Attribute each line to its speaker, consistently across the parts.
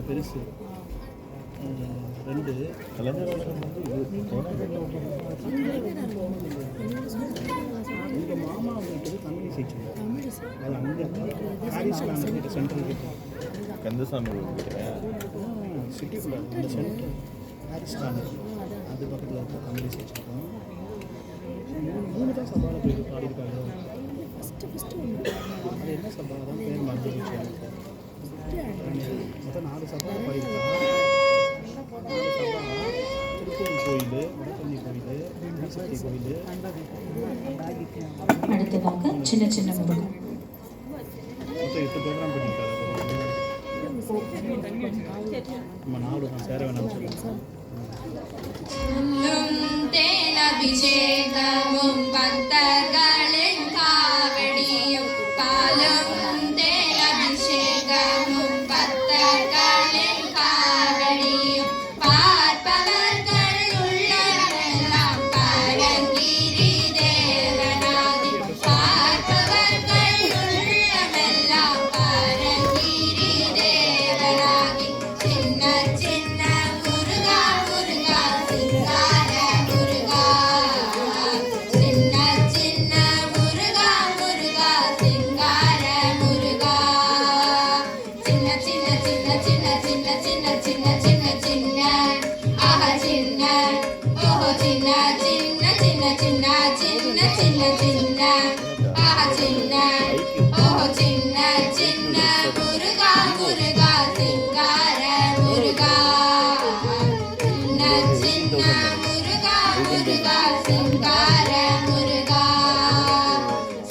Speaker 1: பெருசு 2 கலைஞர் எங்கள் மாமா வீட்டு தமிழ் சீச்சு அது அங்கே ஹாரிஸ்கான சென்ட்ரல் கந்தசாமி சிட்டிக்குள்ள அந்த சென்ட்ரல் ஹாரிஸ்கான அது பக்கத்தில் இருக்க தமிழ் சீச்சிருக்கோம் 3 தான் சபாவில் போய் பாடியிருக்காங்க. அது என்ன சபா தான் பேர் மறந்து போச்சு மொத்தம் 4 சபா பாடியிருக்காங்க. 4 சபா திருப்பூர் கோயில், வடபழனி கோயில், மீசக்தி கோயில்.
Speaker 2: அடுத்ததாக சின்ன சின்ன முருகன்
Speaker 1: மொத்தம் 8 ப்ரோக்ராம் பண்ணியிருக்காங்க. நம்ம 4 தான் சேர வேணாம்னு சொல்லுவாங்க.
Speaker 3: தேனபிஷேகமும் பக்தர்களின் காவடியும் காலும் தேனபிஷேகமும் பக்தர்களின் காவடியும் பார்ப்பவர்கள் உள்ளமெல்லாம் பரங்கிரி தேவனாதி பார்ப்பவர்கள் உள்ளமெல்லாம் பரங்கிரி தேவனாதி சின்ன சின்ன முருகா முருகா சிங்கார முருகா சின்ன சின்ன முருகா முருகா சிங்கார முருகா சின்ன சின்ன சின்ன சின்ன சின்ன சின்ன சின்ன சின்ன சின்ன ஆஹா சின்ன ஓஹோ சின்ன சின்ன சின்ன சின்ன சின்ன சின்ன சின்ன ஆஹா சின்ன ஓஹோ சின்ன சின்ன முருகா முருகா சிங்கார முருகா சின்ன சின்ன முருகா முருகா சிங்கார முருகா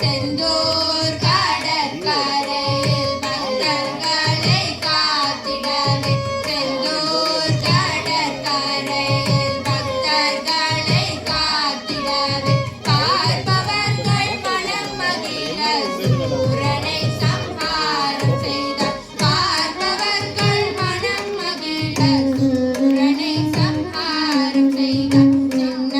Speaker 3: செந்தூர் கடற்கரையில் பக்தர்களை காத்திடவே செந்தூர் கடற்கரையில் பக்தர்களை காத்திடவே பார்ப்பவர்கள் மனம் மகிழ சூரனை சம்ஹாரம் செய்தார் பார்ப்பவர்கள் மனம் மகிழ சூரனை சம்ஹாரம் செய்தார் சின்ன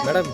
Speaker 4: மேடம்